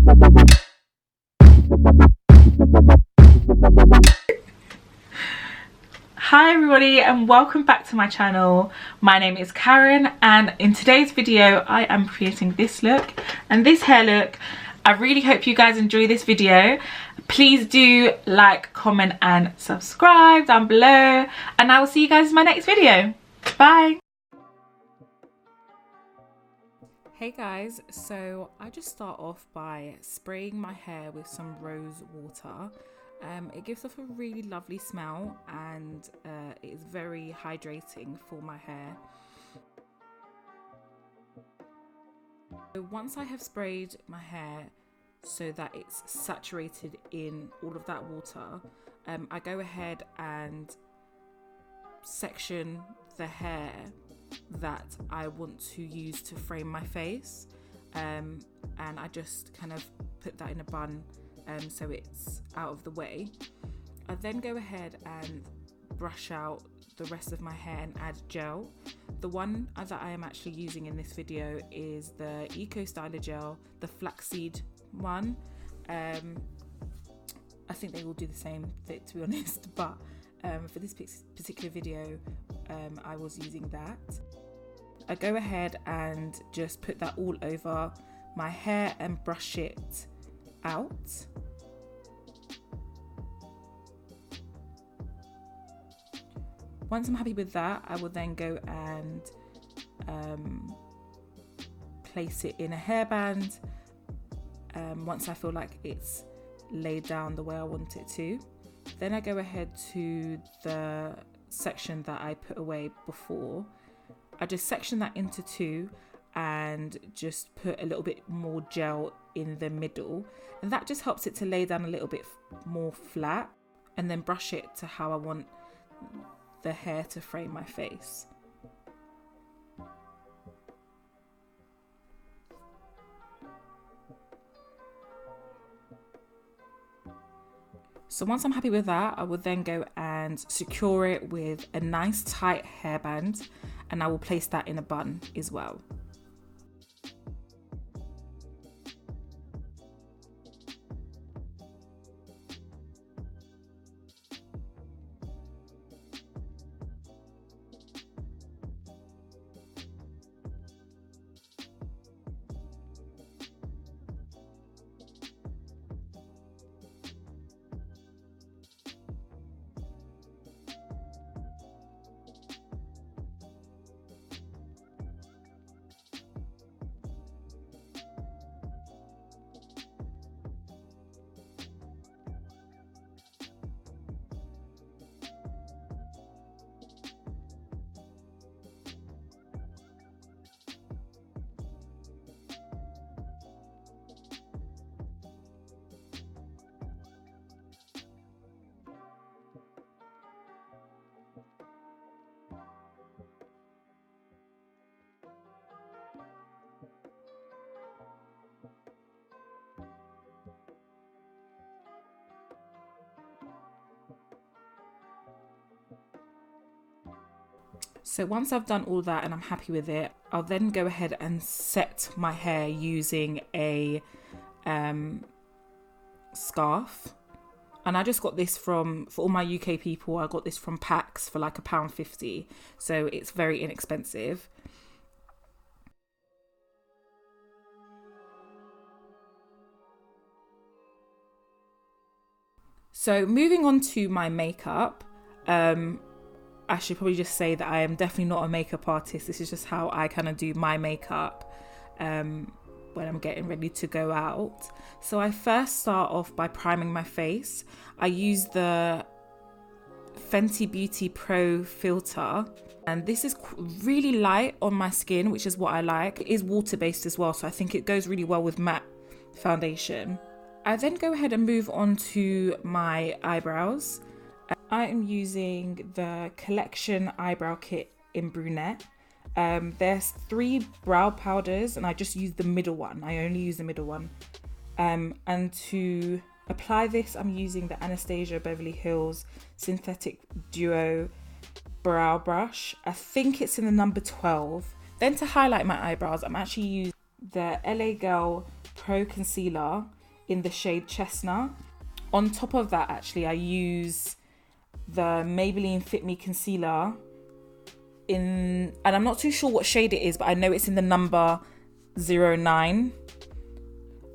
Hi everybody and welcome back to my channel. My name is Karen and in today's video I am creating this look and this hair look. I really hope you guys enjoy this video. Please do like, comment and subscribe down below and I will see you guys in my next video. Bye. Hey guys, so I just start off by spraying my hair with some rose water. It gives off a really lovely smell and it is very hydrating for my hair. So once I have sprayed my hair so that it's saturated in all of that water, I go ahead and section the hair that I want to use to frame my face, and I just kind of put that in a bun so it's out of the way. I then go ahead and brush out the rest of my hair and add gel. The one that I am actually using in this video is the Eco Styler gel, the flaxseed one. I think they will do the same fit, to be honest, but for this particular video I was using that. I go ahead and just put that all over my hair and brush it out. Once I'm happy with that, I will then go and place it in a hairband once I feel like it's laid down the way I want it to. Then I go ahead to the section that I put away before. I just section that into two and just put a little bit more gel in the middle, and that just helps it to lay down a little bit more flat, and then brush it to how I want the hair to frame my face. So once I'm happy with that, I will then go and secure it with a nice tight hairband, and I will place that in a bun as well. So once I've done all that and I'm happy with it, I'll then go ahead and set my hair using a scarf. And I just got this for all my UK people, I got this from Pax for like £1.50. So it's very inexpensive. So moving on to my makeup, I should probably just say that I am definitely not a makeup artist. This is just how I kind of do my makeup when I'm getting ready to go out. So I first start off by priming my face. I use the Fenty Beauty Pro filter, and this is really light on my skin, which is what I like. It is water-based as well, so I think it goes really well with matte foundation. I then go ahead and move on to my eyebrows. I am using the Collection eyebrow kit in brunette. There's 3 brow powders and I just use the middle one. I only use the middle one. And to apply this, I'm using the Anastasia Beverly Hills Synthetic Duo brow brush. I think it's in the number 12. Then to highlight my eyebrows, I'm actually using the LA Girl Pro Concealer in the shade Chestnut. On top of that, actually, I use the Maybelline Fit Me concealer and I'm not too sure what shade it is, but I know it's in the number 09.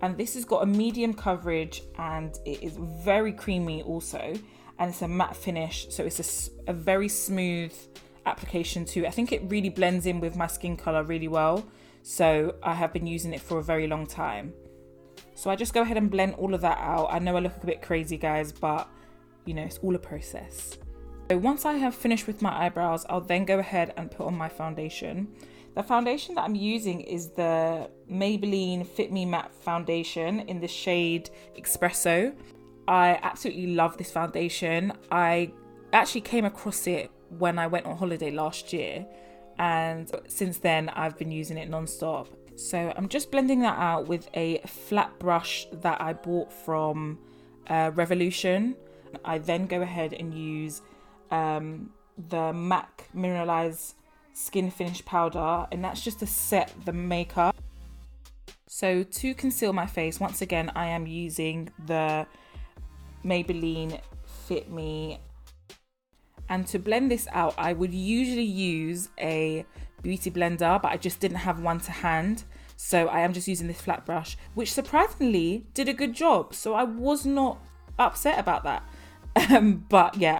And this has got a medium coverage and it is very creamy also. And it's a matte finish, so it's a very smooth application too. I think it really blends in with my skin color really well. So I have been using it for a very long time. So I just go ahead and blend all of that out. I know I look a bit crazy, guys, but you know, it's all a process. So once I have finished with my eyebrows, I'll then go ahead and put on my foundation. The foundation that I'm using is the Maybelline Fit Me Matte Foundation in the shade Espresso. I absolutely love this foundation. I actually came across it when I went on holiday last year, and since then I've been using it non-stop. So I'm just blending that out with a flat brush that I bought from Revolution. I then go ahead and use the MAC Mineralize Skin Finish Powder, and that's just to set the makeup. So to conceal my face, once again, I am using the Maybelline Fit Me. And to blend this out, I would usually use a beauty blender, but I just didn't have one to hand. So I am just using this flat brush, which surprisingly did a good job. So I was not upset about that. But yeah.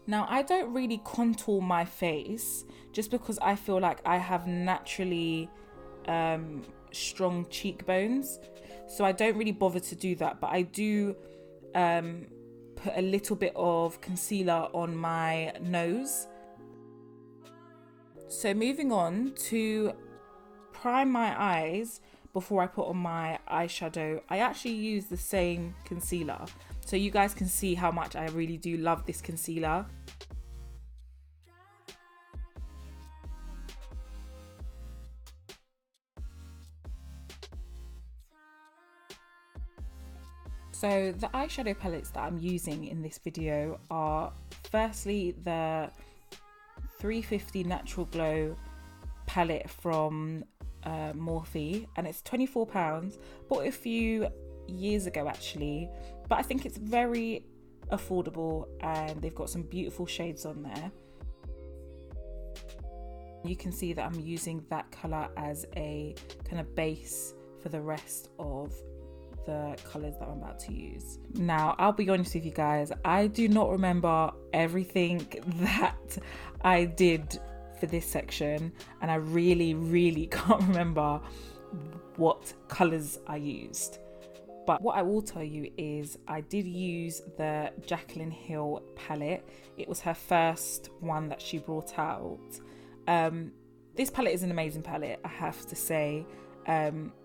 Now, I don't really contour my face just because I feel like I have naturally strong cheekbones. So I don't really bother to do that, but I do put a little bit of concealer on my nose. So moving on to prime my eyes before I put on my eyeshadow, I actually use the same concealer. So you guys can see how much I really do love this concealer. So the eyeshadow palettes that I'm using in this video are firstly the 350 Natural Glow palette from Morphe, and it's £24. Bought it a few years ago actually, but I think it's very affordable and they've got some beautiful shades on there. You can see that I'm using that colour as a kind of base for the rest of the colours that I'm about to use. Now, I'll be honest with you guys, I do not remember everything that I did for this section, and I really can't remember what colours I used. But what I will tell you is I did use the Jaclyn Hill palette. It was her first one that she brought out. This palette is an amazing palette, I have to say.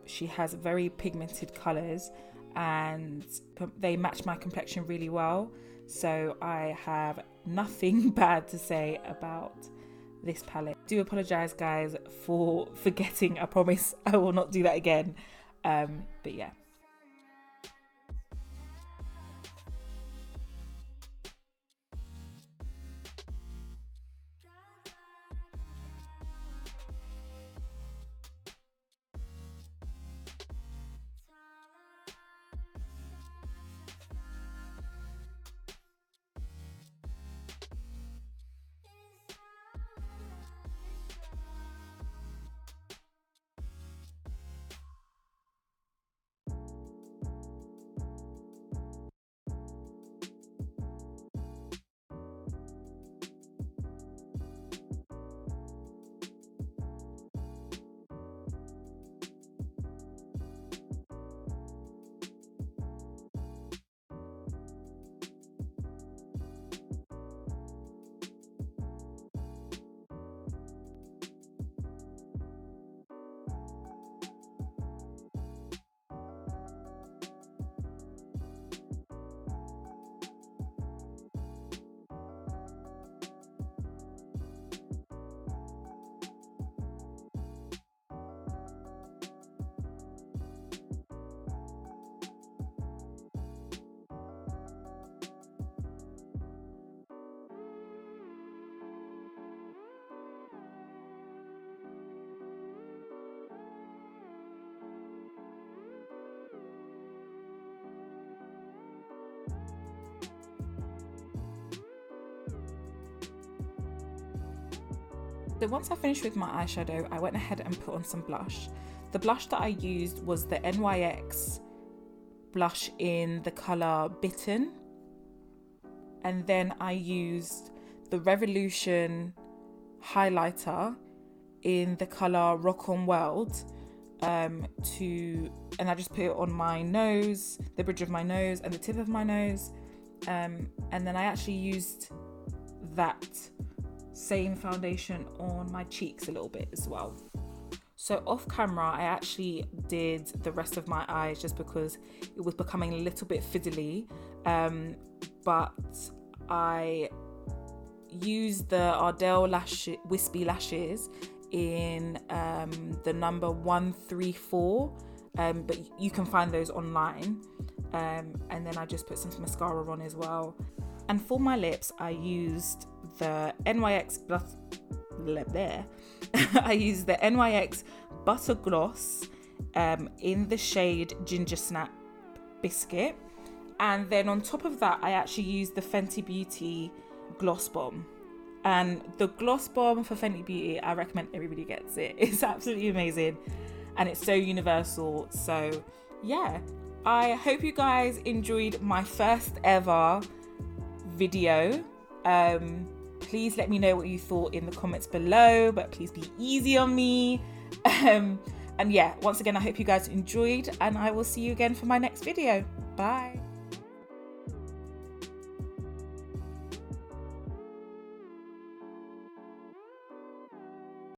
She has very pigmented colours and they match my complexion really well. So I have nothing bad to say about this palette. I do apologise guys for forgetting. I promise I will not do that again. But yeah. then once I finished with my eyeshadow, I went ahead and put on some blush. The blush that I used was the NYX blush in the colour Bitten. And then I used the Revolution highlighter in the colour Rock on World and I just put it on my nose, the bridge of my nose and the tip of my nose. And then I actually used that same foundation on my cheeks a little bit as well. So off camera, I actually did the rest of my eyes just because it was becoming a little bit fiddly. But I used the Ardell Wispy Lashes in the number 134, but you can find those online. And then I just put some mascara on as well. And for my lips, I used the NYX I used the NYX Butter Gloss in the shade Ginger Snap Biscuit. And then on top of that, I actually used the Fenty Beauty Gloss Bomb. And the Gloss Bomb for Fenty Beauty, I recommend everybody gets it. It's absolutely amazing. And it's so universal. So yeah, I hope you guys enjoyed my first ever video. Please let me know what you thought in the comments below, but please be easy on me. And yeah, once again, I hope you guys enjoyed, and I will see you again for my next video. Bye.